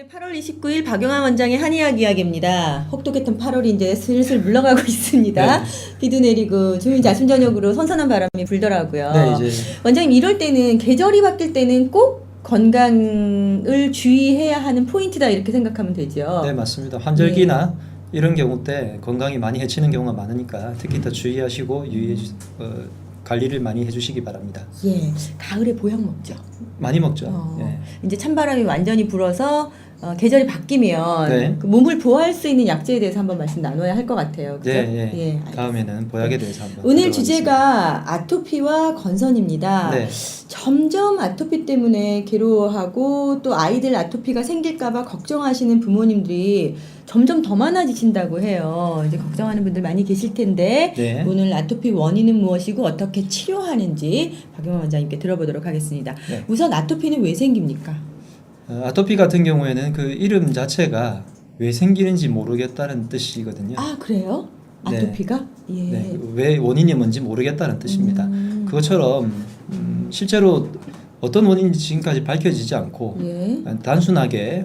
네, 8월 29일 박용환 원장의 한의학 이야기입니다. 혹독했던 8월이 이제 슬슬 물러가고 있습니다. 네. 비도 내리고 주민지 아침 저녁으로 선선한 바람이 불더라고요. 네, 이제 원장님 이럴 때는 계절이 바뀔 때는 꼭 건강을 주의해야 하는 포인트다 이렇게 생각하면 되죠. 네, 맞습니다. 환절기나 이런 경우 때 건강이 많이 해치는 경우가 많으니까 특히 더 주의하시고 관리를 많이 해주시기 바랍니다. 예, 가을에 보약 먹죠. 많이 먹죠. 예. 이제 찬바람이 완전히 불어서 계절이 바뀌면 네. 그 몸을 보호할 수 있는 약재에 대해서 한번 말씀 나눠야 할 것 같아요. 그죠? 예, 예. 알겠습니다. 다음에는 보약에 대해서 한번 오늘 들어가겠습니다. 주제가 아토피와 건선입니다. 네. 점점 아토피 때문에 괴로워하고 또 아이들 아토피가 생길까봐 걱정하시는 부모님들이 점점 더 많아지신다고 해요. 이제 걱정하는 분들 많이 계실 텐데 네. 오늘 아토피 원인은 무엇이고 어떻게 치료하는지 박용환 원장님께 들어보도록 하겠습니다. 네. 우선 아토피는 왜 생깁니까? 아토피 같은 경우에는 그 이름 자체가 왜 생기는지 모르겠다는 뜻이거든요. 아 그래요? 네. 아토피가? 예. 네. 왜 원인이 뭔지 모르겠다는 뜻입니다. 그것처럼 실제로 어떤 원인인지 지금까지 밝혀지지 않고 예. 단순하게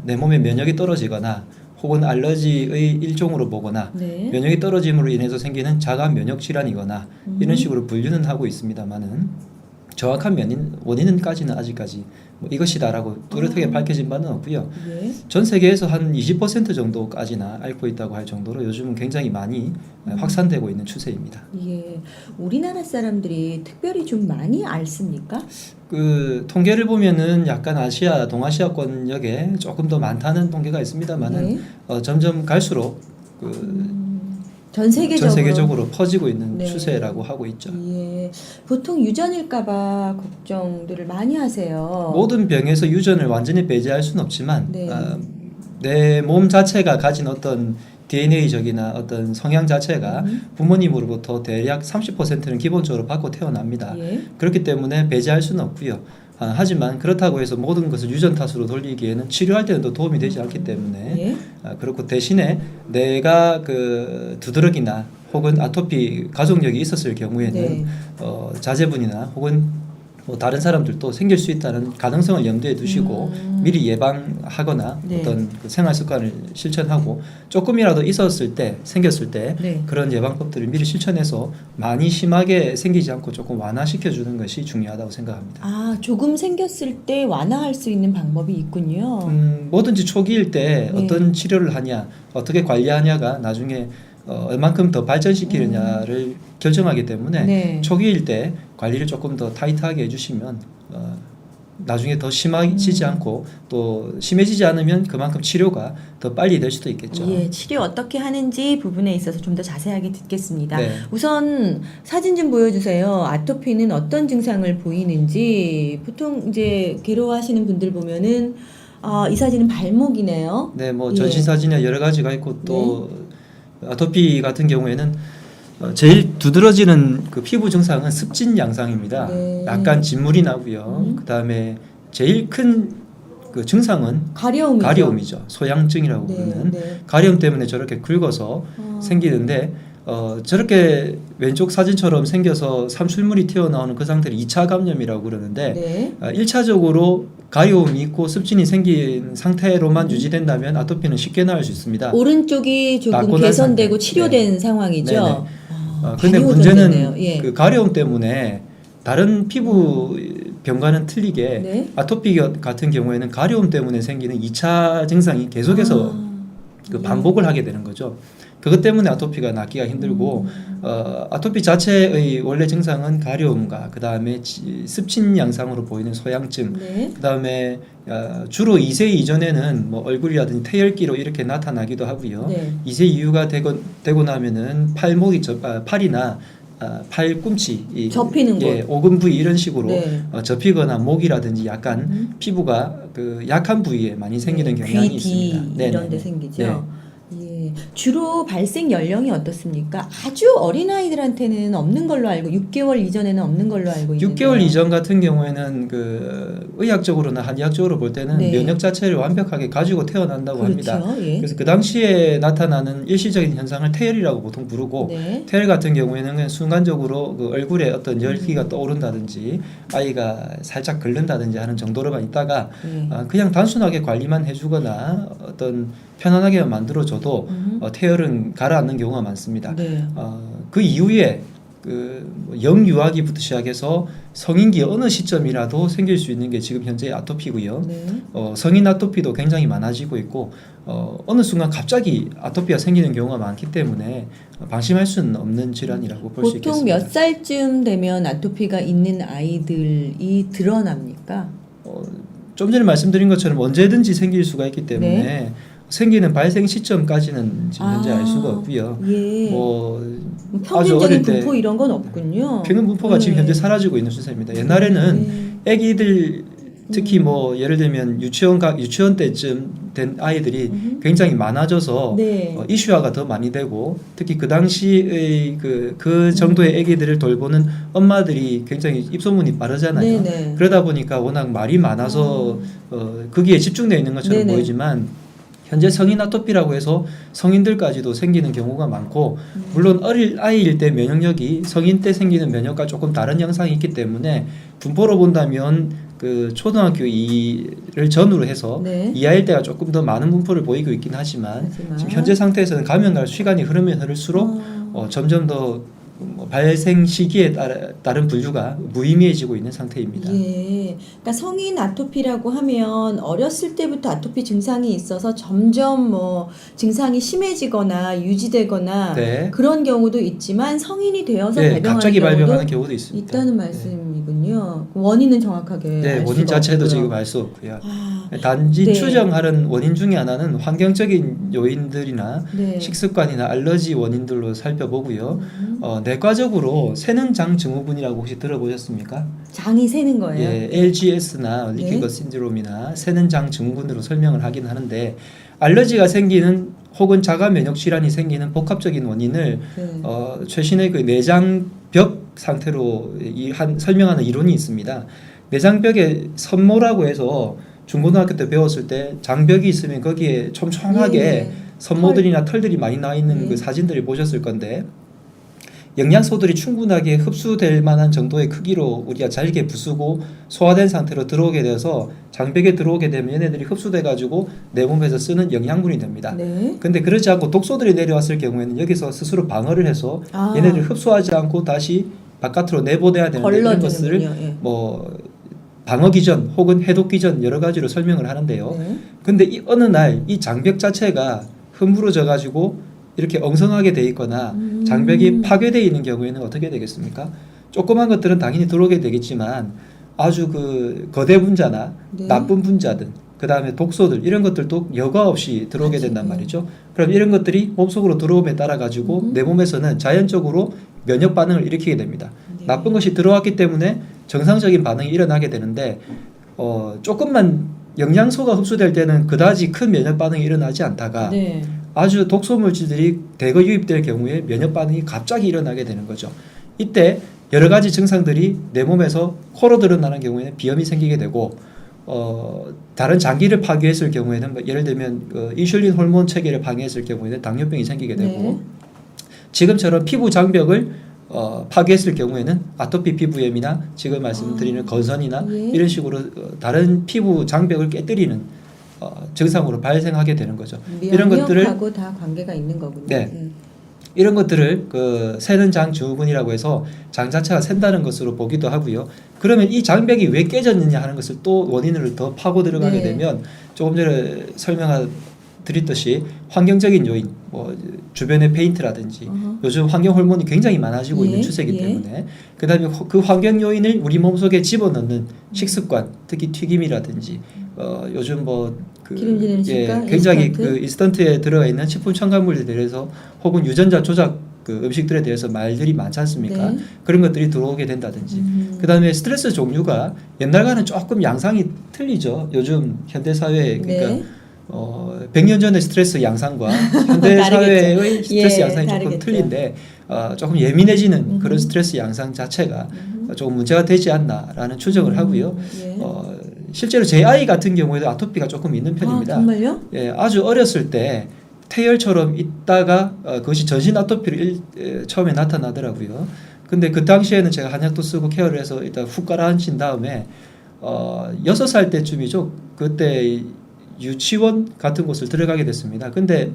내 몸의 면역이 떨어지거나 혹은 알러지의 일종으로 보거나 네. 면역이 떨어짐으로 인해서 생기는 자가 면역 질환이거나 이런 식으로 분류는 하고 있습니다만은 정확한 원인은까지는 아직까지 뭐 이것이다라고 뚜렷하게 밝혀진 바는 없고요. 예. 전 세계에서 한 20% 정도까지나 앓고 있다고 할 정도로 요즘은 굉장히 많이 확산되고 있는 추세입니다. 예. 우리나라 사람들이 특별히 좀 많이 앓습니까? 그 통계를 보면은 약간 동아시아권역에 조금 더 많다는 통계가 있습니다만은 네. 점점 갈수록 전 세계적으로 퍼지고 있는 네. 추세라고 하고 있죠. 예. 보통 유전일까봐 걱정들을 많이 하세요. 모든 병에서 유전을 완전히 배제할 수는 없지만 네. 내 몸 자체가 가진 어떤 DNA적이나 어떤 성향 자체가 부모님으로부터 대략 30%는 기본적으로 받고 태어납니다. 예. 그렇기 때문에 배제할 수는 없고요. 하지만 그렇다고 해서 모든 것을 유전 탓으로 돌리기에는 치료할 때는 또 도움이 되지 않기 때문에 예. 그렇고 대신에 내가 그 두드러기나 혹은 아토피 가족력이 있었을 경우에는 네. 자제분이나 혹은 뭐 다른 사람들도 생길 수 있다는 가능성을 염두에 두시고 미리 예방하거나 네. 어떤 그 생활 습관을 실천하고 조금이라도 생겼을 때 네. 그런 예방법들을 미리 실천해서 많이 심하게 생기지 않고 조금 완화시켜 주는 것이 중요하다고 생각합니다. 아, 조금 생겼을 때 완화할 수 있는 방법이 있군요. 뭐든지 초기일 때 네. 어떤 치료를 하냐, 어떻게 관리하냐가 나중에 얼만큼 더 발전시키느냐를 결정하기 때문에 네. 초기일 때 관리를 조금 더 타이트하게 해주시면 나중에 더 심해지지 않고 또 심해지지 않으면 그만큼 치료가 더 빨리 될 수도 있겠죠. 예, 치료 어떻게 하는지 부분에 있어서 좀 더 자세하게 듣겠습니다. 네. 우선 사진 좀 보여주세요. 아토피는 어떤 증상을 보이는지. 보통 이제 괴로워하시는 분들 보면은 이 사진은 발목이네요. 네, 뭐 예. 전신 사진이 여러 가지가 있고 또 아토피 같은 경우에는 제일 두드러지는 그 피부 증상은 습진 양상입니다. 네. 약간 진물이 나고요. 그다음에 제일 큰 그 증상은 가려움이죠. 가려움이죠. 소양증이라고 네, 부르는 네. 가려움 때문에 저렇게 긁어서 생기는데 저렇게 왼쪽 사진처럼 생겨서 삼출물이 튀어나오는 그 상태를 2차 감염이라고 그러는데 네. 1차적으로 가려움이 있고 습진이 생긴 상태로만 유지된다면 아토피는 쉽게 나을 수 있습니다. 오른쪽이 조금 낫고 난 개선되고 상태. 치료된 네. 상황이죠. 네네. 근데 많이 문제는 오전됐네요. 예. 그 가려움 때문에 다른 피부 병과는 틀리게 네. 아토피 같은 경우에는 가려움 때문에 생기는 2차 증상이 계속해서 그 반복을 하게 되는 거죠. 그것 때문에 아토피가 낫기가 힘들고 아토피 자체의 원래 증상은 가려움과 그 다음에 습진 양상으로 보이는 소양증, 네. 그 다음에 주로 2세 이전에는 뭐 얼굴이라든지 태열기로 이렇게 나타나기도 하고요. 네. 2세 이후가 되고 나면은 팔이나 팔꿈치, 접히는 예, 곳. 오금 부위 이런 식으로 네. 접히거나 목이라든지 약간 피부가 그 약한 부위에 많이 생기는 네, 경향이 귀, 있습니다. 뒤 네네. 이런 데 생기죠. 예. 주로 발생 연령이 어떻습니까? 아주 어린 아이들한테는 없는 걸로 알고 6개월 이전에는 없는 걸로 알고 있는데 6개월 이전 같은 경우에는 그 의학적으로나 한의학적으로 볼 때는 네. 면역 자체를 완벽하게 가지고 태어난다고 그렇죠. 합니다. 예. 그래서 그 당시에 나타나는 일시적인 현상을 태열이라고 보통 부르고 네. 태열 같은 경우에는 그냥 순간적으로 그 얼굴에 어떤 열기가 떠오른다든지 아이가 살짝 긁는다든지 하는 정도로만 있다가 예. 그냥 단순하게 관리만 해주거나 어떤 편안하게만 만들어줘도 태열은 가라앉는 경우가 많습니다. 네. 그 이후에 그 영유아기부터 시작해서 성인기 어느 시점이라도 생길 수 있는 게 지금 현재 아토피고요. 네. 성인 아토피도 굉장히 많아지고 있고 어느 순간 갑자기 아토피가 생기는 경우가 많기 때문에 방심할 수는 없는 질환이라고 볼 수 있겠습니다. 보통 몇 살쯤 되면 아토피가 있는 아이들이 드러납니까? 좀 전에 말씀드린 것처럼 언제든지 생길 수가 있기 때문에 네. 생기는 발생 시점까지는 지금 현재 알 수가 없고요. 예. 뭐 아주 평균적인 어릴 때 분포 이런 건 없군요. 평균 분포가 지금 네. 현재 사라지고 있는 추세입니다. 옛날에는 아기들 특히 뭐 예를 들면 유치원 때쯤 된 아이들이 굉장히 많아져서 네. 이슈화가 더 많이 되고 특히 그 당시의 그 정도의 아기들을 돌보는 엄마들이 굉장히 입소문이 빠르잖아요. 네네. 그러다 보니까 워낙 말이 많아서 거기에 집중되어 있는 것처럼 네네. 보이지만 현재 성인 아토피라고 해서 성인들까지도 생기는 경우가 많고 물론 어릴 아이일 때 면역력이 성인 때 생기는 면역과 조금 다른 영상이 있기 때문에 분포로 본다면 그 초등학교 2를 전후로 해서 네. 이하일 때가 조금 더 많은 분포를 보이고 있긴 하지만 지금 현재 상태에서는 가면 갈 시간이 흐르면 흐를수록 점점 더 발생 시기에 따른 분류가 무의미해지고 있는 상태입니다. 예. 그러니까 성인 아토피라고 하면 어렸을 때부터 아토피 증상이 있어서 점점 뭐 증상이 심해지거나 유지되거나 네. 그런 경우도 있지만 성인이 되어서 네, 발병하는 갑자기 경우도 발병하는 경우도 있습니다. 있다는 말씀이군요. 원인은 정확하게 네, 알 원인 수가 자체도 없고요. 지금 알 수 없고요. 아, 단지 네. 추정하는 원인 중에 하나는 환경적인 요인들이나 네. 식습관이나 알러지 원인들로 살펴보고요. 내과적으로 새는 장 증후군이라고 혹시 들어보셨습니까? 장이 새는 거예요. 예, LGS나 리키거 네. 신드롬이나 새는 장 증후군으로 설명을 하긴 하는데 알러지가 생기는 혹은 자가 면역 질환이 생기는 복합적인 원인을 네. 최신의 그 내장벽 상태로 설명하는 이론이 있습니다. 내장벽에 선모라고 해서 중고등학교 때 배웠을 때 장벽이 있으면 거기에 촘촘하게 예. 선모들이나 털들이 많이 나 있는 네. 그 사진들을 보셨을 건데 영양소들이 충분하게 흡수될 만한 정도의 크기로 우리가 잘게 부수고 소화된 상태로 들어오게 되어서 장벽에 들어오게 되면 얘네들이 흡수돼 가지고 내 몸에서 쓰는 영양분이 됩니다. 네. 근데 그렇지 않고 독소들이 내려왔을 경우에는 여기서 스스로 방어를 해서 아. 얘네들 흡수하지 않고 다시 바깥으로 내보내야 되는데 이런 것을 걸러지는군요. 예. 뭐 방어 기전 혹은 해독 기전 여러 가지로 설명을 하는데요. 네. 근데 이 어느 날 이 장벽 자체가 흐물어져 가지고 이렇게 엉성하게 돼 있거나 장벽이 파괴되어 있는 경우에는 어떻게 되겠습니까? 조그만 것들은 당연히 들어오게 되겠지만 아주 그 거대 분자나 네. 나쁜 분자들 그 다음에 독소들 이런 것들도 여과 없이 들어오게 된단 말이죠. 그럼 이런 것들이 몸속으로 들어옴에 따라 가지고 내 몸에서는 자연적으로 면역 반응을 일으키게 됩니다. 네. 나쁜 것이 들어왔기 때문에 정상적인 반응이 일어나게 되는데 조금만 영양소가 흡수될 때는 그다지 큰 면역 반응이 일어나지 않다가 네. 아주 독소 물질들이 대거 유입될 경우에 면역 반응이 갑자기 일어나게 되는 거죠. 이때 여러 가지 증상들이 내 몸에서 코로 드러나는 경우에는 비염이 생기게 되고 다른 장기를 파괴했을 경우에는 뭐 예를 들면 인슐린 호르몬 체계를 방해했을 경우에는 당뇨병이 생기게 되고 네. 지금처럼 피부 장벽을 파괴했을 경우에는 아토피 피부염이나 지금 말씀드리는 건선이나 예. 이런 식으로 다른 피부 장벽을 깨뜨리는 증상으로 발생하게 되는 거죠. 이런 것들을 면역하고 다 관계가 있는 거군요. 네. 이런 것들을 그 새는 장 증후군이라고 해서 장 자체가 샌다는 것으로 보기도 하고요. 그러면 이 장벽이 왜 깨졌느냐 하는 것을 또 원인을 더 파고 들어가게 네. 되면 조금 전에 드렸듯이 환경적인 요인, 뭐 주변의 페인트라든지 요즘 환경 호르몬이 굉장히 많아지고 있는 추세이기 때문에 그다음에 그 환경 요인을 우리 몸속에 집어넣는 식습관, 특히 튀김이라든지 요즘 기름지는 식감, 굉장히 인스턴트? 그 인스턴트에 들어가 있는 식품 첨가물에 대해서 혹은 유전자 조작 그 음식들에 대해서 말들이 많지 않습니까? 네. 그런 것들이 들어오게 된다든지 그다음에 스트레스 종류가 옛날과는 조금 양상이 틀리죠. 요즘 현대 사회에 그러니까 네. 100년 전의 스트레스 양상과 현대 사회의 스트레스 예, 양상이 조금 다르겠죠. 틀린데 조금 예민해지는 그런 스트레스 양상 자체가 조금 문제가 되지 않나라는 추정을 하고요. 예. 실제로 제 아이 같은 경우에도 아토피가 조금 있는 편입니다. 아, 정말요? 예, 아주 어렸을 때 태열처럼 있다가 그것이 전신 아토피로 처음에 나타나더라고요. 근데 그 당시에는 제가 한약도 쓰고 케어를 해서 일단 훅 깔아앉힌 다음에 6살 때쯤이죠. 그때 유치원 같은 곳을 들어가게 됐습니다. 근데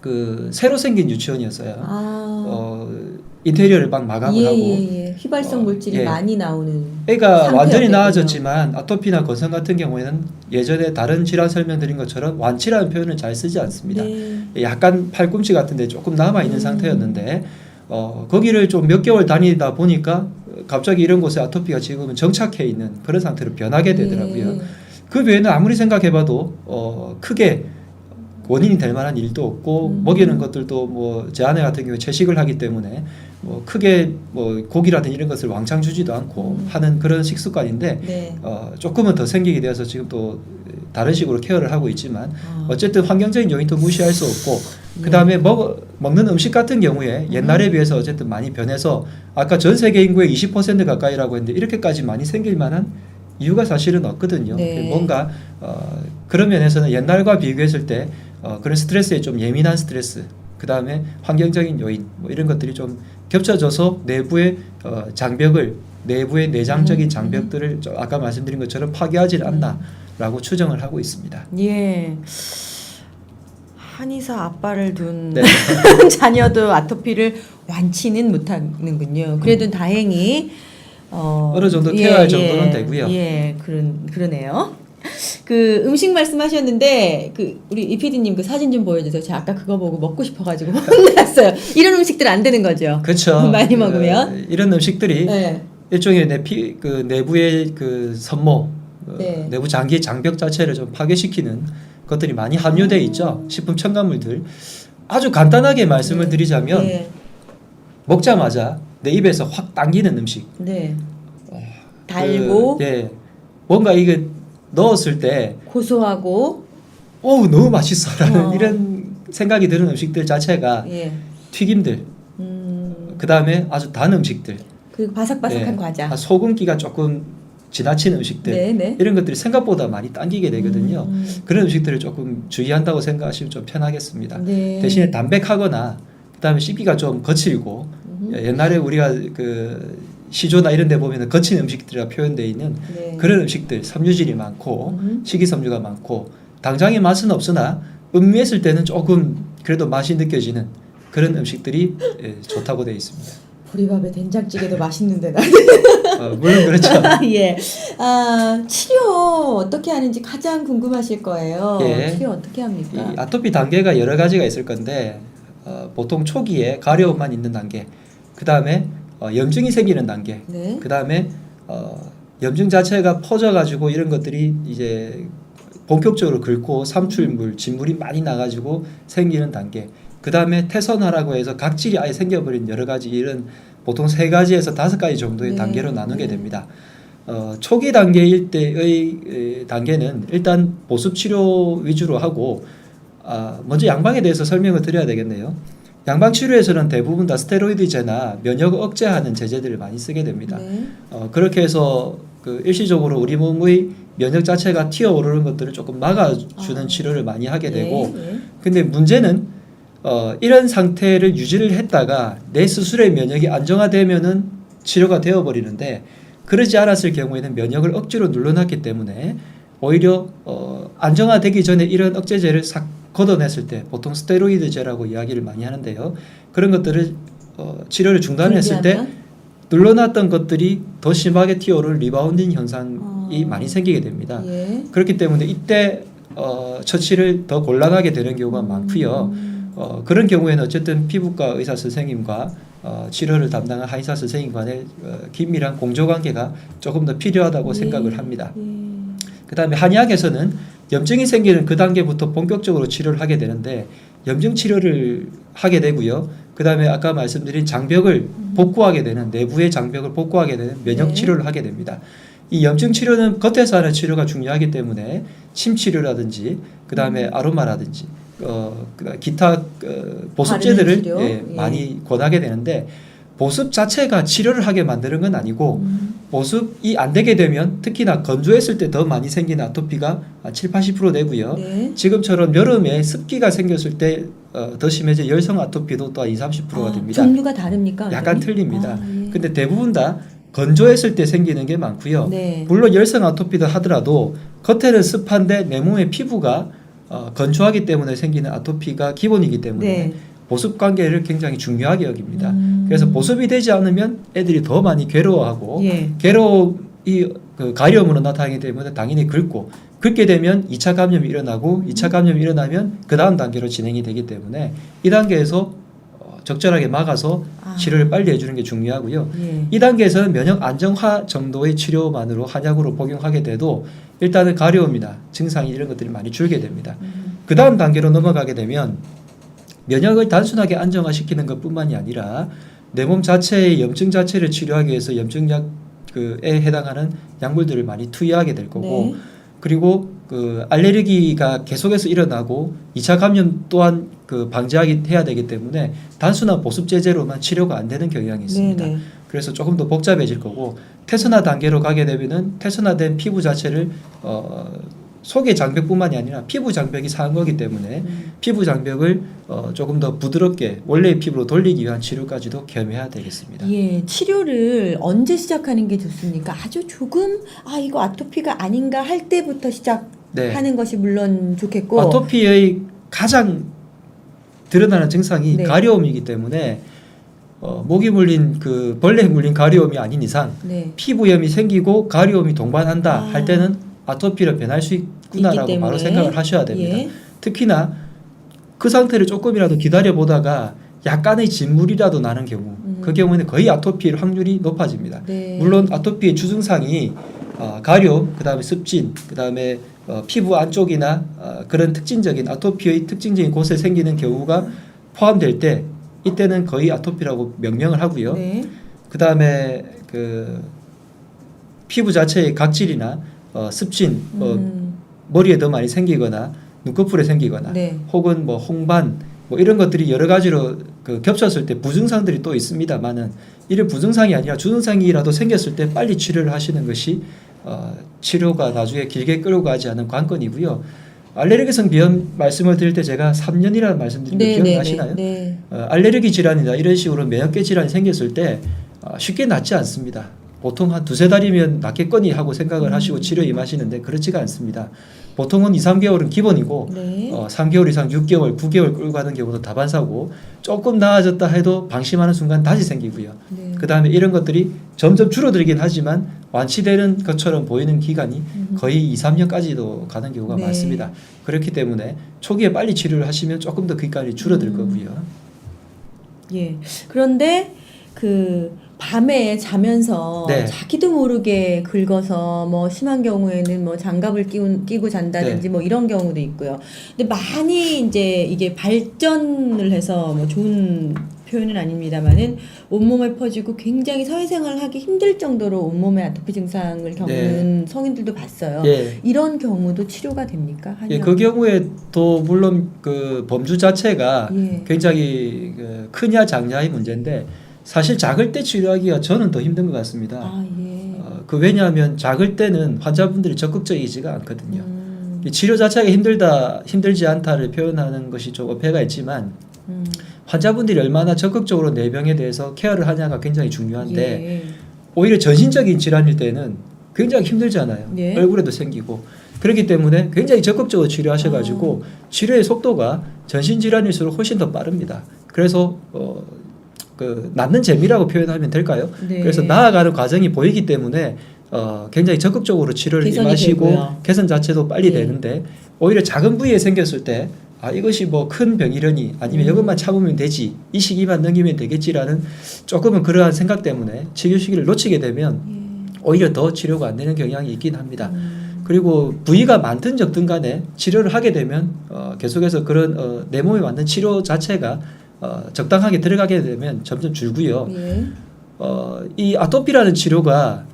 그 새로 생긴 유치원이었어요. 인테리어를 막 마감을 하고 예. 휘발성 물질이 예. 많이 나오는 애가 상태였겠군요. 완전히 나아졌지만 아토피나 건성 같은 경우에는 예전에 다른 질환 설명드린 것처럼 완치라는 표현을 잘 쓰지 않습니다. 네. 약간 팔꿈치 같은데 조금 남아 있는 상태였는데 거기를 좀 몇 개월 다니다 보니까 갑자기 이런 곳에 아토피가 지금은 정착해 있는 그런 상태로 변하게 되더라고요. 네. 그 외에는 아무리 생각해봐도 크게 원인이 될 만한 일도 없고 먹이는 것들도 뭐 제 아내 같은 경우에 채식을 하기 때문에 뭐 크게 뭐 고기라든 이런 것을 왕창 주지도 않고 하는 그런 식습관인데 네. 조금은 더 생기게 되어서 지금 또 다른 식으로 케어를 하고 있지만 어쨌든 환경적인 요인도 무시할 수 없고 그 다음에 먹는 음식 같은 경우에 옛날에 비해서 어쨌든 많이 변해서 아까 전 세계 인구의 20% 가까이라고 했는데 이렇게까지 많이 생길 만한 이유가 사실은 없거든요. 네. 뭔가 그런 면에서는 옛날과 비교했을 때 그런 스트레스에 좀 예민한 스트레스, 그 다음에 환경적인 요인 뭐 이런 것들이 좀 겹쳐져서 내부의 장벽을 내부의 내장적인 장벽들을 아까 말씀드린 것처럼 파괴하지 않나라고 추정을 하고 있습니다. 예. 한의사 아빠를 둔 네. 자녀도 아토피를 완치는 못하는군요. 그래도 다행히 어느 정도 케어할 정도는 되고요. 예, 그러네요. 그 음식 말씀하셨는데 그 우리 이 PD님 그 사진 좀 보여주세요. 제가 아까 그거 보고 먹고 싶어가지고 혼났어요. 이런 음식들 안 되는 거죠. 그렇죠. 많이 먹으면 이런 음식들이 네. 일종의 그 내부의 그 섬모, 네. 내부 장기 장벽 자체를 좀 파괴시키는 것들이 많이 함유되어 있죠. 식품 첨가물들. 아주 간단하게 말씀을 드리자면 네. 먹자마자 내 입에서 확 당기는 음식. 네. 달고 예. 뭔가 이게 넣었을 때 고소하고 너무 맛있어라는 이런 생각이 드는 음식들 자체가 예. 튀김들. 그다음에 아주 단 음식들. 그 바삭바삭한 예. 과자. 소금기가 조금 지나친 음식들. 네, 네. 이런 것들이 생각보다 많이 당기게 되거든요. 그런 음식들을 조금 주의한다고 생각하시면 좀 편하겠습니다. 네. 대신에 담백하거나 그다음에 씹기가 좀 거칠고 옛날에 우리가 그 시조나 이런 데 보면 거친 음식들이라 표현되어 있는 네. 그런 음식들, 섬유질이 많고 식이섬유가 많고 당장의 맛은 없으나 음미했을 때는 조금 그래도 맛이 느껴지는 그런 음식들이 좋다고 되어 있습니다. 보리밥에 된장찌개도 맛있는데 나. 물론 그렇죠. 예. 치료 어떻게 하는지 가장 궁금하실 거예요. 예. 치료 어떻게 합니까? 이 아토피 단계가 여러 가지가 있을 건데 보통 초기에 가려움만 있는 단계, 그 다음에 염증이 생기는 단계, 네. 그 다음에 염증 자체가 퍼져가지고 이런 것들이 이제 본격적으로 긁고 삼출물, 진물이 많이 나가지고 생기는 단계, 그 다음에 퇴선하라고 해서 각질이 아예 생겨버린 여러 가지 이런 보통 3가지에서 5가지 정도의 네. 단계로 나누게 됩니다. 초기 단계일 때의 단계는 일단 보습 치료 위주로 하고 먼저 양방에 대해서 설명을 드려야 되겠네요. 양방 치료에서는 대부분 다 스테로이드제나 면역 억제하는 제제들을 많이 쓰게 됩니다. 네. 그렇게 해서 그 일시적으로 우리 몸의 면역 자체가 튀어오르는 것들을 조금 막아주는 치료를 많이 하게 되고, 네. 근데 문제는 이런 상태를 유지를 했다가 내 스스로의 면역이 안정화되면은 치료가 되어버리는데, 그러지 않았을 경우에는 면역을 억지로 눌러놨기 때문에 오히려 안정화되기 전에 이런 억제제를 싹 걷어냈을 때 보통 스테로이드제라고 이야기를 많이 하는데요. 그런 것들을 치료를 중단했을 때 눌러놨던 것들이 더 심하게 튀어오를 리바운딩 현상이 많이 생기게 됩니다. 예. 그렇기 때문에 이때 처치를 더 곤란하게 되는 경우가 많고요. 그런 경우에는 어쨌든 피부과 의사 선생님과 치료를 담당한 한의사 선생님 간의 긴밀한 공조관계가 조금 더 필요하다고 생각을 합니다. 그 다음에 한의학에서는 염증이 생기는 그 단계부터 본격적으로 치료를 하게 되는데 염증 치료를 하게 되고요. 그 다음에 아까 말씀드린 장벽을 복구하게 되는 내부의 장벽을 복구하게 되는 면역 치료를 하게 됩니다. 이 염증 치료는 겉에서 하는 치료가 중요하기 때문에 침 치료라든지 그 다음에 아로마라든지 기타 보습제들을 치료? 예. 많이 권하게 되는데 보습 자체가 치료를 하게 만드는 건 아니고 보습이 안 되게 되면 특히나 건조했을 때 더 많이 생기는 아토피가 7-80% 되고요. 네. 지금처럼 여름에 습기가 생겼을 때 더 심해져 열성 아토피도 또 20-30%가 됩니다. 종류가 다릅니까? 약간 완전히? 틀립니다. 예. 근데 대부분 다 건조했을 때 생기는 게 많고요. 네. 물론 열성 아토피다 하더라도 겉에는 습한데 내 몸의 피부가 건조하기 때문에 생기는 아토피가 기본이기 때문에 네. 보습 관계를 굉장히 중요하게 여깁니다. 그래서 보습이 되지 않으면 애들이 더 많이 괴로워하고 예. 괴로움이 그 가려움으로 나타나기 때문에 당연히 긁게 되면 2차 감염이 일어나고 2차 감염이 일어나면 그 다음 단계로 진행이 되기 때문에 이 단계에서 적절하게 막아서 치료를 빨리 해주는 게 중요하고요. 예. 이 단계에서는 면역 안정화 정도의 치료만으로 한약으로 복용하게 돼도 일단은 가려움이나 증상이 이런 것들이 많이 줄게 됩니다. 그 다음 단계로 넘어가게 되면 면역을 단순하게 안정화시키는 것뿐만이 아니라 내 몸 자체의 염증 자체를 치료하기 위해서 염증약에 해당하는 약물들을 많이 투여하게 될 거고 네. 그리고 그 알레르기가 계속해서 일어나고 2차 감염 또한 그 방지하기 해야 되기 때문에 단순한 보습 제제로만 치료가 안 되는 경향이 있습니다. 네네. 그래서 조금 더 복잡해질 거고 태선화 단계로 가게 되면은 태선화된 피부 자체를 속의 장벽뿐만이 아니라 피부 장벽이 상한 거기 때문에 피부 장벽을 조금 더 부드럽게 원래의 피부로 돌리기 위한 치료까지도 겸해야 되겠습니다. 예, 치료를 언제 시작하는 게 좋습니까? 아주 조금 이거 아토피가 아닌가 할 때부터 시작하는 것이 물론 좋겠고 아토피의 가장 드러나는 증상이 네. 가려움이기 때문에 모기 물린 그 벌레에 물린 가려움이 아닌 이상 네. 피부염이 생기고 가려움이 동반한다 할 때는 아토피로 변할 수 있구나라고 바로 생각을 하셔야 됩니다. 예. 특히나 그 상태를 조금이라도 기다려 보다가 약간의 진물이라도 나는 경우 그 경우에는 거의 아토피일 확률이 높아집니다. 네. 물론 아토피의 주증상이 가려움, 그 다음에 습진, 그 다음에 피부 안쪽이나 그런 특징적인 아토피의 특징적인 곳에 생기는 경우가 포함될 때 이때는 거의 아토피라고 명명을 하고요. 네. 그 다음에 그 피부 자체의 각질이나 습진, 머리에 더 많이 생기거나 눈꺼풀에 생기거나 네. 혹은 뭐 홍반 뭐 이런 것들이 여러 가지로 그 겹쳤을 때 부증상들이 또 있습니다만은 이런 부증상이 아니라 주증상이라도 생겼을 때 빨리 치료를 하시는 것이 치료가 나중에 길게 끌고 가지 않은 관건이고요. 알레르기성 비염 말씀을 드릴 때 제가 3년이라는 말씀드린 거 기억나시나요? 네. 알레르기 질환이나 이런 식으로 면역계 질환이 생겼을 때 쉽게 낫지 않습니다. 보통 한 2-3달이면 낫겠거니 하고 생각을 하시고 치료에 임하시는데 그렇지가 않습니다. 보통은 2-3개월은 기본이고 네. 3개월 이상 6개월, 9개월 끌고 가는 경우도 다반사고 조금 나아졌다 해도 방심하는 순간 다시 생기고요. 네. 그 다음에 이런 것들이 점점 줄어들긴 하지만 완치되는 것처럼 보이는 기간이 거의 2-3년까지도 가는 경우가 네. 많습니다. 그렇기 때문에 초기에 빨리 치료를 하시면 조금 더 그 기간이 줄어들 거고요. 예. 그런데 그 밤에 자면서 네. 자기도 모르게 긁어서 뭐 심한 경우에는 뭐 장갑을 끼고 잔다든지 네. 뭐 이런 경우도 있고요. 근데 많이 이제 이게 발전을 해서 뭐 좋은 표현은 아닙니다만은 온몸에 퍼지고 굉장히 사회생활을 하기 힘들 정도로 온몸에 아토피 증상을 겪는 성인들도 봤어요. 예. 이런 경우도 치료가 됩니까? 예, 그 경우에 또 물론 그 범주 자체가 예. 굉장히 그 크냐 작냐의 문제인데 사실 작을 때 치료하기가 저는 더 힘든 것 같습니다. 예. 왜냐하면 작을 때는 환자분들이 적극적이지가 않거든요. 이 치료 자체가 힘들지 않다를 표현하는 것이 좀 어폐가 있지만 환자분들이 얼마나 적극적으로 내 병에 대해서 케어를 하냐가 굉장히 중요한데 예. 오히려 전신적인 질환일 때는 굉장히 힘들잖아요. 예. 얼굴에도 생기고 그렇기 때문에 굉장히 적극적으로 치료하셔가지고 치료의 속도가 전신 질환일수록 훨씬 더 빠릅니다. 그래서 그 낫는 재미라고 표현하면 될까요? 네. 그래서 나아가는 과정이 보이기 때문에 굉장히 적극적으로 치료를 개선이 임하시고 되고요. 개선 자체도 빨리 예. 되는데 오히려 작은 부위에 생겼을 때 이것이 뭐 큰 병이려니 아니면 이것만 참으면 되지 이 시기만 넘기면 되겠지라는 조금은 그러한 생각 때문에 치료 시기를 놓치게 되면 오히려 더 치료가 안 되는 경향이 있긴 합니다. 그리고 부위가 많든 적든 간에 치료를 하게 되면 계속해서 그런 내 몸에 맞는 치료 자체가 적당하게 들어가게 되면 점점 줄고요. 예. 이 아토피라는 치료가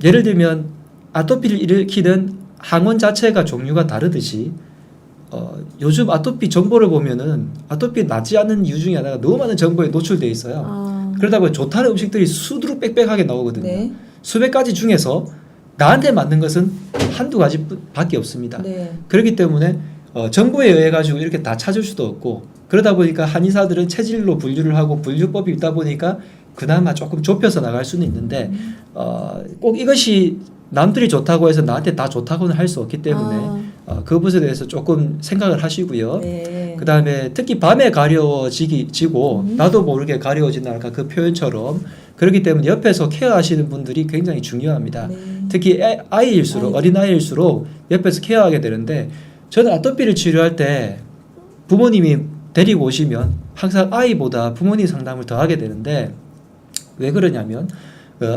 예를 들면 아토피를 일으키는 항원 자체가 종류가 다르듯이 요즘 아토피 정보를 보면은 아토피 낫지 않는 이유 중에 하나가 너무 많은 정보에 노출돼 있어요. 그러다 보니 좋다는 음식들이 수두룩 빽빽하게 나오거든요. 네. 수백 가지 중에서 나한테 맞는 것은 한두 가지밖에 없습니다. 네. 그렇기 때문에 정보에 의해 가지고 이렇게 다 찾을 수도 없고 그러다 보니까 한의사들은 체질로 분류를 하고 분류법이 있다 보니까 그나마 조금 좁혀서 나갈 수는 있는데 꼭 이것이 남들이 좋다고 해서 나한테 다 좋다고는 할 수 없기 때문에 그 부분에 대해서 조금 생각을 하시고요. 네. 그 다음에 특히 밤에 가려지고 나도 모르게 가려진다 할까 그 표현처럼 그렇기 때문에 옆에서 케어하시는 분들이 굉장히 중요합니다. 네. 특히 아이일수록 어린아이일수록 옆에서 케어하게 되는데 저는 아토피를 치료할 때 부모님이 데리고 오시면 항상 아이보다 부모님 상담을 더 하게 되는데 왜 그러냐면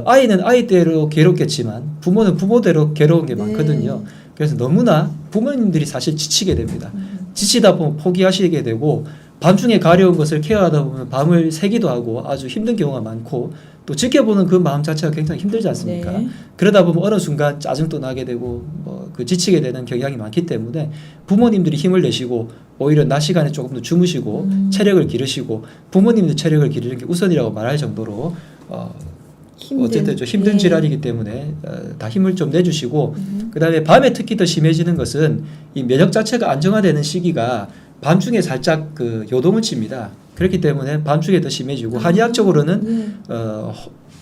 아이는 아이대로 괴롭겠지만 부모는 부모대로 괴로운 게 네. 많거든요. 그래서 너무나 부모님들이 사실 지치게 됩니다. 지치다 보면 포기하시게 되고 밤중에 가려운 것을 케어하다 보면 밤을 새기도 하고 아주 힘든 경우가 많고 또 지켜보는 그 마음 자체가 굉장히 힘들지 않습니까? 네. 그러다 보면 어느 순간 짜증도 나게 되고 그 지치게 되는 경향이 많기 때문에 부모님들이 힘을 내시고 오히려 낮 시간에 조금 더 주무시고 체력을 기르시고 부모님들 체력을 기르는 게 우선이라고 말할 정도로 어쨌든 좀 힘든 네. 질환이기 때문에 다 힘을 좀 내주시고 그다음에 밤에 특히 더 심해지는 것은 이 면역 자체가 안정화되는 시기가 밤중에 살짝 그 요동을 칩니다. 그렇기 때문에 밤중에 더 심해지고 한의학적으로는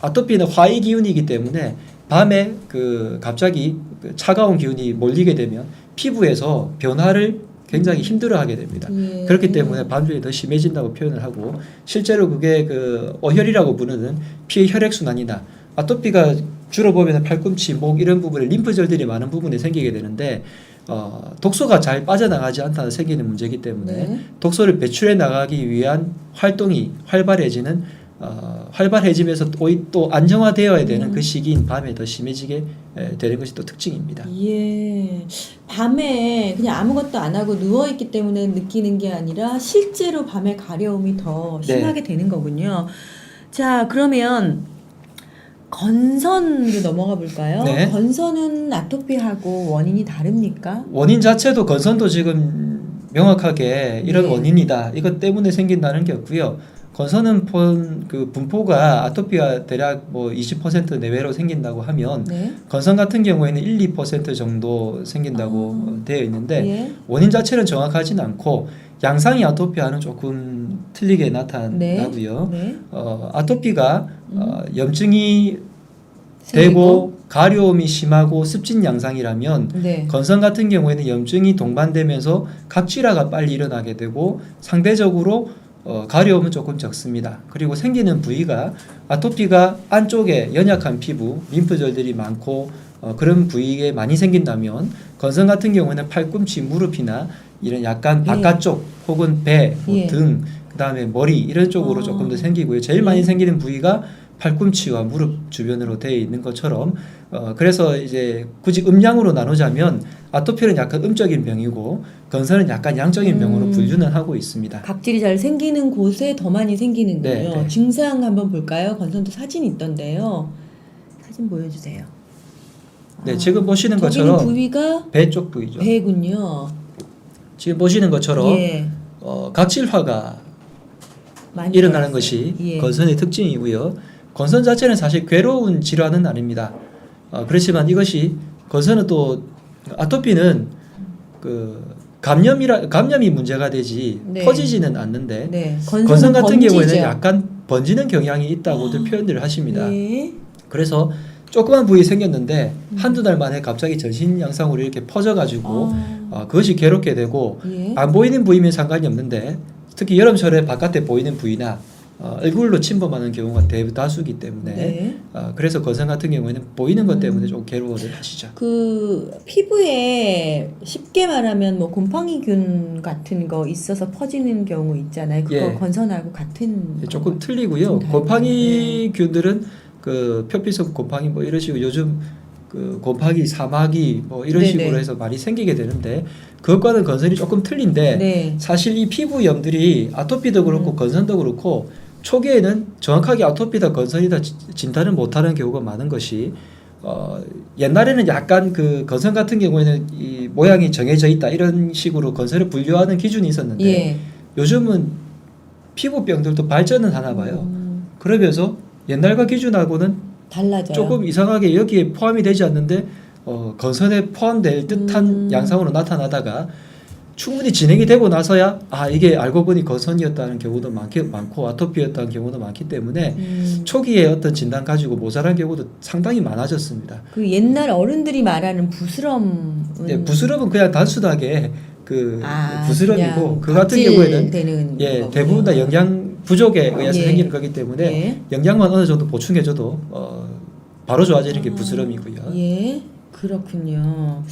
아토피는 화의 기운이기 때문에 밤에 그 갑자기 그 차가운 기운이 몰리게 되면 피부에서 변화를 굉장히 힘들어하게 됩니다. 예. 그렇기 때문에 밤중에 더 심해진다고 표현을 하고 실제로 그게 그 어혈이라고 부르는 피의 혈액 순환이나 아토피가 주로 보면 팔꿈치, 목 이런 부분에 림프절들이 많은 부분에 생기게 되는데 독소가 잘 빠져나가지 않다 생기는 문제이기 때문에 네. 독소를 배출해 나가기 위한 활동이 활발해지면서 또 안정화되어야 되는 그 시기인 밤에 더 심해지게 되는 것이 또 특징입니다. 예. 밤에 그냥 아무것도 안 하고 누워 있기 때문에 느끼는 게 아니라 실제로 밤에 가려움이 더 심하게 되는 거군요. 자, 그러면 건선으로 넘어가 볼까요? 네. 건선은 아토피하고 원인이 다릅니까? 원인 자체도 건선도 지금 명확하게 이런 네. 원인이다. 이것 때문에 생긴다는 게 없고요. 건선은 그 분포가 아토피가 대략 뭐 20% 내외로 생긴다고 하면 네. 건선 같은 경우에는 1~2% 정도 생긴다고 되어 있는데 예. 원인 자체는 정확하지는 않고 양상이 아토피와는 조금 틀리게 나타나고요. 네. 아토피가 염증이 생기고. 되고 가려움이 심하고 습진 양상이라면 네. 건선 같은 경우에는 염증이 동반되면서 각질화가 빨리 일어나게 되고 상대적으로 가려움은 조금 적습니다. 그리고 생기는 부위가 아토피가 안쪽에 연약한 피부, 림프절들이 많고 그런 부위에 많이 생긴다면 건선 같은 경우에는 팔꿈치, 무릎이나 이런 약간 바깥쪽 혹은 배, 예. 등, 그다음에 머리 이런 쪽으로 조금 더 생기고요. 제일 많이 생기는 부위가 팔꿈치와 무릎 주변으로 되어 있는 것처럼 그래서 이제 굳이 음양으로 나누자면 아토피는 약간 음적인 병이고 건선은 약간 양적인 병으로 분류는 하고 있습니다. 각질이 잘 생기는 곳에 더 많이 생기는군요. 네, 네. 증상 한번 볼까요? 건선도 사진이 있던데요. 사진 보여주세요. 네, 지금 보시는 저기는 것처럼 부위가 배 쪽 부위죠. 배군요. 지금 보시는 것처럼 예. 각질화가 많이 일어나는 나왔어요. 것이 예. 건선의 특징이고요. 건선 자체는 사실 괴로운 질환은 아닙니다. 그렇지만 이것이 건선은 또 아토피는 그 감염이 문제가 되지 네. 퍼지지는 않는데 네. 건선 같은 번지죠. 경우에는 약간 번지는 경향이 있다고들 표현들을 하십니다. 예. 그래서 조그만 부위 생겼는데 한두 달 만에 갑자기 전신 양상으로 이렇게 퍼져가지고 그것이 괴롭게 되고 예. 안 보이는 부위면 상관이 없는데 특히 여름철에 바깥에 보이는 부위나 얼굴로 침범하는 경우가 대다수이기 때문에 네. 그래서 건선 같은 경우에는 보이는 것 때문에 좀 괴로워를 하시죠. 그 피부에 쉽게 말하면 뭐 곰팡이균 같은 거 있어서 퍼지는 경우 있잖아요. 그거 예. 건선하고 같은 조금 건가요? 틀리고요. 좀 다르네요. 곰팡이균들은 그 표피성 곰팡이 뭐 이런 식으로 요즘 그 곰팡이, 사마귀 뭐 이런 네네. 식으로 해서 많이 생기게 되는데 그것과는 건선이 조금 틀린데 네. 사실 이 피부염들이 아토피도 그렇고 건선도 그렇고 초기에는 정확하게 아토피다 건선이다 진단을 못하는 경우가 많은 것이 옛날에는 약간 그 건선 같은 경우에는 이 모양이 정해져 있다 이런 식으로 건선을 분류하는 기준이 있었는데 예. 요즘은 피부병들도 발전은 하나 봐요. 그러면서 옛날과 기준하고는 달라져요. 조금 이상하게 여기에 포함이 되지 않는데 건선에 포함될 듯한 양상으로 나타나다가 충분히 진행이 되고 나서야 이게 알고 보니 건선이었다는 경우도 많고 아토피였다는 경우도 많기 때문에 초기에 어떤 진단 가지고 모자란 경우도 상당히 많아졌습니다. 그 옛날 어른들이 말하는 부스럼은 예, 부스럼은 그냥 단순하게 부스럼이고 그냥 그 같은 각질되는 경우에는 거군요. 대부분 다 영양 부족에 의해서 예. 생기는 거기 때문에 예. 영양만 어느 정도 보충해줘도 바로 좋아지는 게 부스럼이고요. 예, 그렇군요.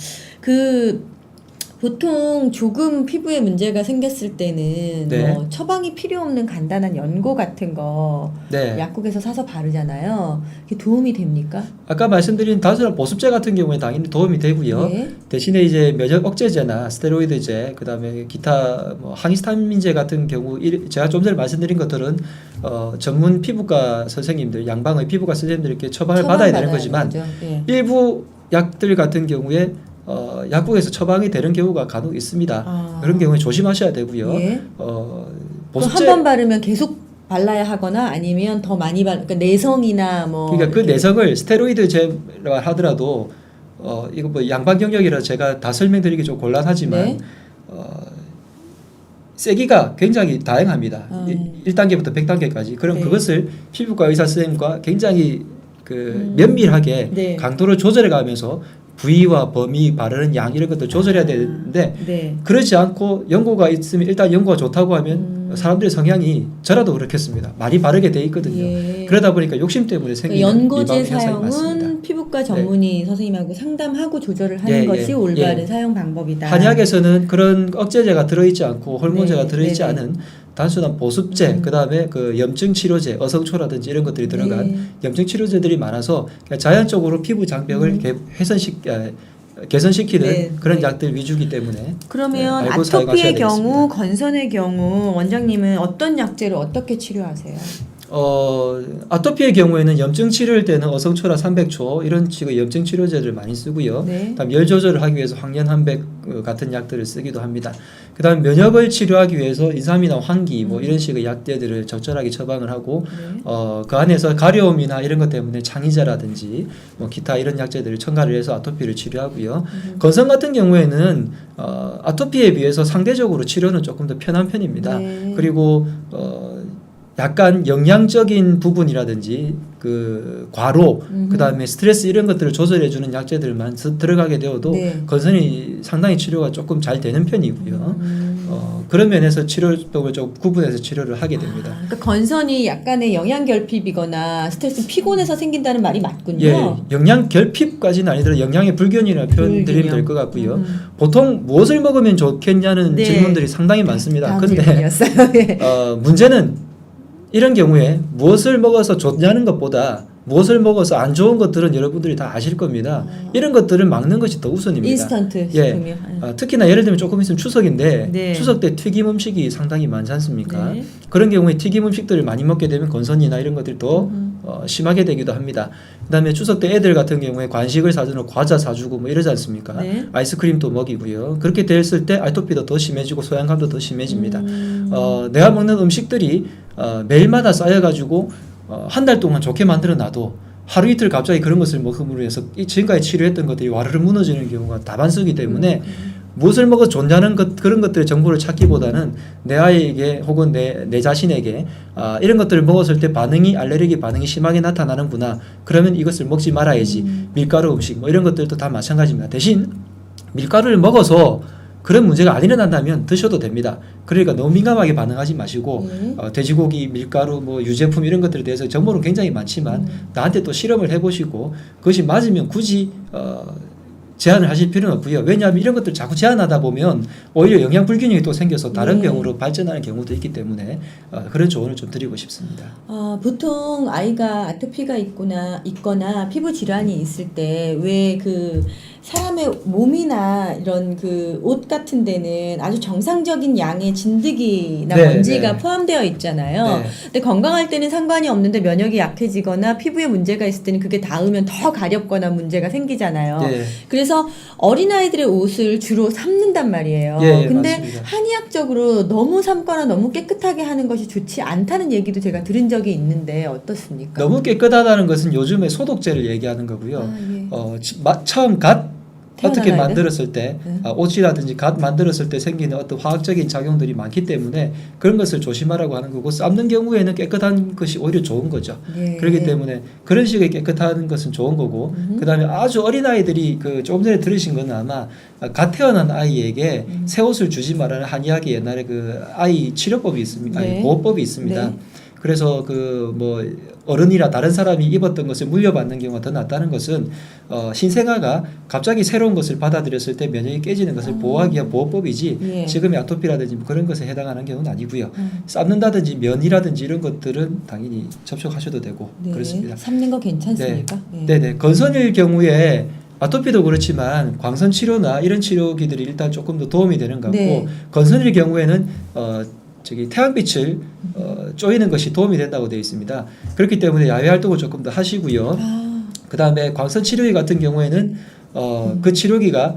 보통 조금 피부에 문제가 생겼을 때는 네. 뭐 처방이 필요 없는 간단한 연고 같은 거 네. 약국에서 사서 바르잖아요. 그게 도움이 됩니까? 아까 말씀드린 단순한 보습제 같은 경우에 당연히 도움이 되고요. 예. 대신에 이제 면역 억제제나 스테로이드제, 그다음에 기타 뭐 항히스타민제 같은 경우 제가 좀 전에 말씀드린 것들은 전문 피부과 선생님들, 양방의 피부과 선생님들께 처방을 받아야 되는 거지만 거죠. 예. 일부 약들 같은 경우에 약국에서 처방이 되는 경우가 간혹 있습니다. 그런 경우에 조심하셔야 되고요. 예. 보습제 한 번 바르면 계속 발라야 하거나 아니면 더 많이 그러니까 내성이나 뭐 그러니까 그 이렇게 내성을 스테로이드제라 하더라도 이거 뭐 양방 경력이라 제가 다 설명드리기 좀 곤란하지만 네. 세기가 굉장히 다양합니다. 1단계부터 100단계까지. 그럼 네. 그것을 피부과 의사 선생님과 굉장히 면밀하게 네. 강도를 조절해 가면서 부위와 범위, 바르는 양 이런 것들 조절해야 되는데 네. 그렇지 않고 연고가 있으면 일단 연고가 좋다고 하면 사람들의 성향이 저라도 그렇겠습니다. 많이 바르게 돼 있거든요. 예. 그러다 보니까 욕심 때문에 생기는 연고제 리바운드 현상이 많습니다. 사용은 피부과 전문의 선생님하고 상담하고 조절을 하는 예, 것이 예, 올바른 예. 사용 방법이다. 한약에서는 그런 억제제가 들어있지 않고 호르몬제가 네, 들어있지 네, 네. 않은 단순한 보습제, 그다음에 그 염증 치료제, 어성초라든지 이런 것들이 들어간 네. 염증 치료제들이 많아서 그냥 자연적으로 피부 장벽을 개선시키는 네, 그런 네. 약들 위주이기 때문에 그러면 알고 사용하셔야 아토피의 경우, 되겠습니다. 건선의 경우 원장님은 어떤 약제로 어떻게 치료하세요? 아토피의 경우에는 염증 치료할 때는 어성초라 300초 이런 식의 염증 치료제를 많이 쓰고요. 네. 그다음 열 조절을 하기 위해서 황련한백 같은 약들을 쓰기도 합니다. 그다음 면역을 치료하기 위해서 인삼이나 황기 뭐 이런 식의 약제들을 적절하게 처방을 하고 네. 그 안에서 가려움이나 이런 것 때문에 창이자라든지 뭐 기타 이런 약제들을 첨가를 해서 아토피를 치료하고요. 건선 같은 경우에는 아토피에 비해서 상대적으로 치료는 조금 더 편한 편입니다. 네. 그리고 약간 영양적인 부분이라든지 그 과로 그다음에 스트레스 이런 것들을 조절해 주는 약제들만 들어가게 되어도 네. 건선이 상당히 치료가 조금 잘 되는 편이고요. 그런 면에서 치료법을 좀 구분해서 치료를 하게 됩니다. 그러니까 건선이 약간의 영양 결핍이거나 스트레스 피곤해서 생긴다는 말이 맞군요. 예, 영양 결핍까지는 아니더라도 영양의 불균이라 표현 드리면 될 것 같고요. 보통 무엇을 먹으면 좋겠냐는 네. 질문들이 상당히 많습니다. 다음 근데 질문이었어요. 예. 문제는 이런 경우에 무엇을 먹어서 좋냐는 것보다 무엇을 먹어서 안 좋은 것들은 여러분들이 다 아실 겁니다. 이런 것들을 막는 것이 더 우선입니다. 인스턴트 예. 식품이요. 특히나 예를 들면 조금 있으면 추석인데 네. 추석 때 튀김 음식이 상당히 많지 않습니까? 네. 그런 경우에 튀김 음식들을 많이 먹게 되면 건선이나 이런 것들이 더 심하게 되기도 합니다. 그다음에 추석 때 애들 같은 경우에 간식을 사주고 과자 사주고 뭐 이러지 않습니까? 네. 아이스크림도 먹이고요. 그렇게 됐을 때 아토피도 더 심해지고 소양감도 더 심해집니다. 내가 먹는 음식들이 매일마다 쌓여가지고 한 달 동안 좋게 만들어 놔도 하루 이틀 갑자기 그런 것을 먹음으로 해서 지금까지 치료했던 것들이 와르르 무너지는 경우가 다반수이기 때문에 무엇을 먹어서 좋냐는 그런 것들의 정보를 찾기보다는 내 아이에게 혹은 내 자신에게 이런 것들을 먹었을 때 알레르기 반응이 심하게 나타나는구나. 그러면 이것을 먹지 말아야지. 밀가루 음식 뭐 이런 것들도 다 마찬가지입니다. 대신 밀가루를 먹어서 그런 문제가 안 일어난다면 드셔도 됩니다. 그러니까 너무 민감하게 반응하지 마시고 돼지고기, 밀가루, 뭐 유제품 이런 것들에 대해서 정보는 굉장히 많지만 나한테 또 실험을 해보시고 그것이 맞으면 굳이 제한을 하실 필요는 없고요. 왜냐하면 이런 것들 자꾸 제한하다 보면 오히려 영양 불균형이 또 생겨서 다른 네. 병으로 발전하는 경우도 있기 때문에 그런 조언을 좀 드리고 싶습니다. 보통 아이가 아토피가 있거나 피부 질환이 있을 때 왜 그 사람의 몸이나 이런 그 옷 같은 데는 아주 정상적인 양의 진드기나 네, 먼지가 네. 포함되어 있잖아요. 네. 근데 건강할 때는 상관이 없는데 면역이 약해지거나 피부에 문제가 있을 때는 그게 닿으면 더 가렵거나 문제가 생기잖아요. 예. 그래서 어린아이들의 옷을 주로 삶는단 말이에요. 예, 근데 맞습니다. 한의학적으로 너무 삶거나 너무 깨끗하게 하는 것이 좋지 않다는 얘기도 제가 들은 적이 있는데 어떻습니까? 너무 깨끗하다는 것은 요즘에 소독제를 얘기하는 거고요. 아, 예. 처음 갓 어떻게 태어난 아이들? 만들었을 때 네. 옷이라든지 갓 만들었을 때 생기는 어떤 화학적인 작용들이 많기 때문에 그런 것을 조심하라고 하는 거고, 삶는 경우에는 깨끗한 것이 오히려 좋은 거죠. 예. 그렇기 때문에 그런 식의 깨끗한 것은 좋은 거고, 그다음에 아주 어린 아이들이 그 조금 전에 들으신 거는 아마 갓 태어난 아이에게 새 옷을 주지 말라는 한의학의 옛날에 그 아이 치료법이 있습니다. 네. 아니, 보호법이 있습니다. 네. 그래서 그 뭐 어른이나 다른 사람이 입었던 것을 물려받는 경우가 더 낫다는 것은 신생아가 갑자기 새로운 것을 받아들였을 때 면역이 깨지는 것을 보호하기 위한 보호법이지 예. 지금의 아토피라든지 뭐 그런 것에 해당하는 경우는 아니고요. 삶는다든지 면이라든지 이런 것들은 당연히 접촉하셔도 되고 네. 그렇습니다. 삶는 거 괜찮습니까? 네. 네네. 건선일 경우에 아토피도 그렇지만 광선 치료나 이런 치료기들이 일단 조금 더 도움이 되는 것 같고, 네. 건선일 경우에는 태양빛을 쪼이는 것이 도움이 된다고 되어 있습니다. 그렇기 때문에 야외 활동을 조금 더 하시고요. 아, 그 다음에 광선 치료기 같은 경우에는 그 치료기가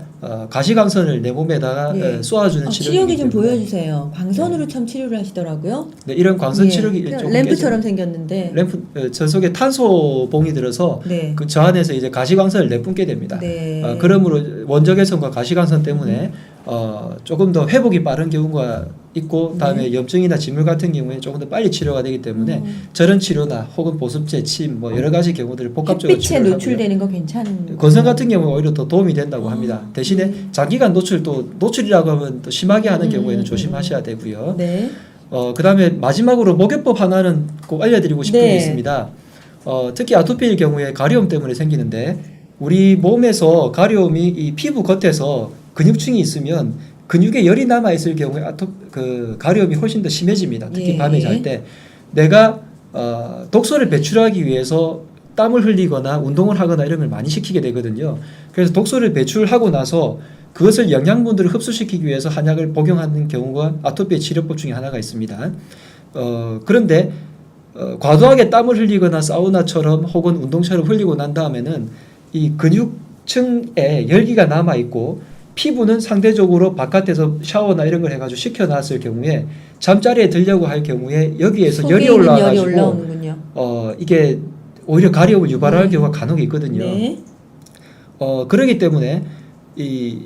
가시광선을 내 몸에다가 예. 쏘아주는 치료기이기 치료기 좀 때문에 보여주세요. 광선으로 참 치료를 하시더라고요. 네, 이런 광선 예. 치료기 조금 램프처럼 깨지는- 생겼는데. 램프 저 속에 탄소봉이 들어서 네. 그 저 안에서 이제 가시광선을 내뿜게 됩니다. 네. 그러므로 원적외선과 가시광선 때문에 조금 더 회복이 빠른 경우가 있고, 다음에 네. 염증이나 진물 같은 경우에 조금 더 빨리 치료가 되기 때문에 저런 치료나 혹은 보습제, 침 뭐 여러 가지 경우들을 복합적으로 햇빛에 치료를 하고요. 노출되는 거 괜찮은 건선 같은 경우는 오히려 더 도움이 된다고 합니다. 대신에 네. 장기간 노출이라고 하면 또 심하게 하는 경우에는 조심하셔야 되고요. 네. 그다음에 마지막으로 목요법 하나는 꼭 알려드리고 싶은 네. 게 있습니다. 특히 아토피일 경우에 가려움 때문에 생기는데, 우리 몸에서 가려움이 이 피부 겉에서 근육층이 있으면 근육에 열이 남아 있을 경우에 그 가려움이 훨씬 더 심해집니다. 특히 예. 밤에 잘 때 내가 독소를 배출하기 위해서 땀을 흘리거나 운동을 하거나 이런 걸 많이 시키게 되거든요. 그래서 독소를 배출하고 나서 그것을 영양분들을 흡수시키기 위해서 한약을 복용하는 경우가 아토피의 치료법 중에 하나가 있습니다. 그런데 과도하게 땀을 흘리거나 사우나처럼 혹은 운동처럼 흘리고 난 다음에는 이 근육층에 열기가 남아 있고, 피부는 상대적으로 바깥에서 샤워나 이런 걸 해가지고 식혀놨을 경우에 잠자리에 들려고 할 경우에 여기에서 열이 속에 있는 열이 올라와가지고 올라오는군요. 이게 오히려 가려움을 유발할 경우가 간혹 있거든요. 네. 그러기 때문에 이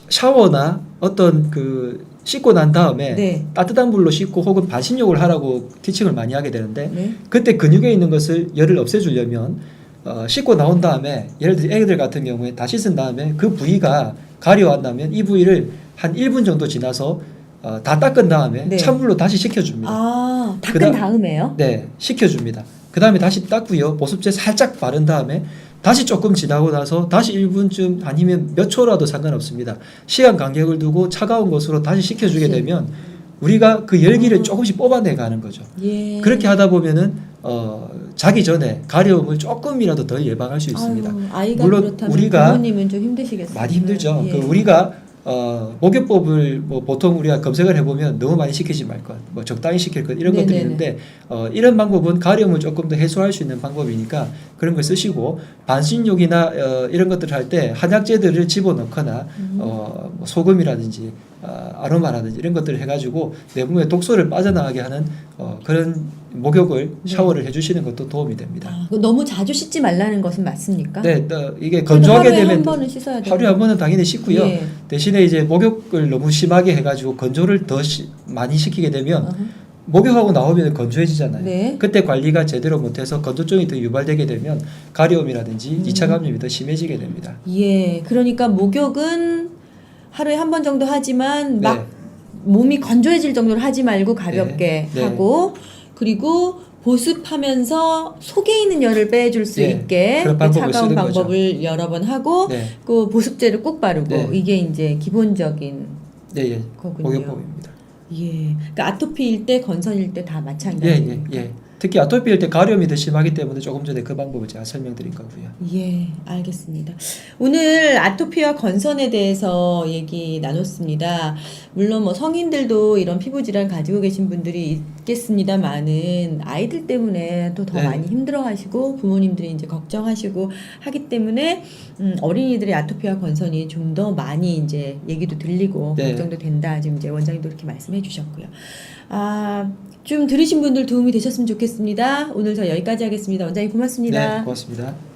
샤워나 어떤 그 씻고 난 다음에 네. 따뜻한 물로 씻고 혹은 반신욕을 하라고 티칭을 많이 하게 되는데, 네. 그때 근육에 있는 것을 열을 없애주려면 씻고 나온 다음에, 예를 들어 애들 같은 경우에 다 씻은 다음에 그 부위가 가려웠다면 이 부위를 한 1분 정도 지나서 다 닦은 다음에 네. 찬물로 다시 식혀줍니다. 아, 닦은 그다음- 다음에요? 네, 식혀줍니다. 그 다음에 다시 닦고요. 보습제 살짝 바른 다음에 다시 조금 지나고 나서 다시 1분쯤 아니면 몇 초라도 상관없습니다. 시간 간격을 두고 차가운 것으로 다시 식혀주게 그치. 되면 우리가 그 열기를 조금씩 뽑아내 가는 거죠. 예. 그렇게 하다 보면은 자기 전에 가려움을 조금이라도 더 예방할 수 있습니다. 아유, 아이가 물론 그렇다면 우리가 부모님은 좀 힘드시겠어요. 많이 힘들죠. 예. 우리가 목요법을 뭐 보통 우리가 검색을 해보면 너무 많이 시키지 말 것, 뭐 적당히 시킬 것 이런 것들이 네네네. 있는데 이런 방법은 가려움을 조금 더 해소할 수 있는 방법이니까 그런 걸 쓰시고, 반신욕이나 이런 것들을 할 때 한약재들을 집어넣거나 뭐 소금이라든지 아로마라든지 이런 것들을 해가지고 내 몸에 독소를 빠져나가게 하는 그런 목욕을 샤워를 해주시는 것도 도움이 됩니다. 아, 그거 너무 자주 씻지 말라는 것은 맞습니까? 네, 이게 건조하게 하루에 되면 한 번은 씻어야 돼요. 하루에 한 번은 당연히 씻고요. 예. 대신에 이제 목욕을 너무 심하게 해가지고 건조를 더 많이 시키게 되면 어허. 목욕하고 나오면 건조해지잖아요. 네. 그때 관리가 제대로 못해서 건조증이 더 유발되게 되면 가려움이라든지 2차 감염이 더 심해지게 됩니다. 예, 그러니까 목욕은 하루에 한 번 정도 하지만 막 네. 몸이 건조해질 정도로 하지 말고 가볍게 네. 하고, 그리고 보습하면서 속에 있는 열을 빼줄 수 네. 있게 그런 그 방법을 차가운 쓰는 방법을 여러 번 하고 네, 그 보습제를 꼭 바르고 네. 이게 이제 기본적인 네, 예, 거군요. 목욕법입니다. 예, 그러니까 아토피일 때 건선일 때 다 예, 마찬가지. 예, 예. 특히 아토피일 때 가려움이 더 심하기 때문에 조금 전에 그 방법을 제가 설명드린 거고요. 예, 알겠습니다. 오늘 아토피와 건선에 대해서 얘기 나눴습니다. 물론 뭐 성인들도 이런 피부 질환 가지고 계신 분들이 있겠습니다만은 아이들 때문에 또 더 네. 많이 힘들어하시고 부모님들이 이제 걱정하시고 하기 때문에 어린이들의 아토피와 건선이 좀 더 많이 이제 얘기도 들리고 네. 걱정도 된다. 지금 이제 원장님도 그렇게 말씀해 주셨고요. 좀 들으신 분들 도움이 되셨으면 좋겠습니다. 오늘 저 여기까지 하겠습니다. 원장님 고맙습니다. 네, 고맙습니다.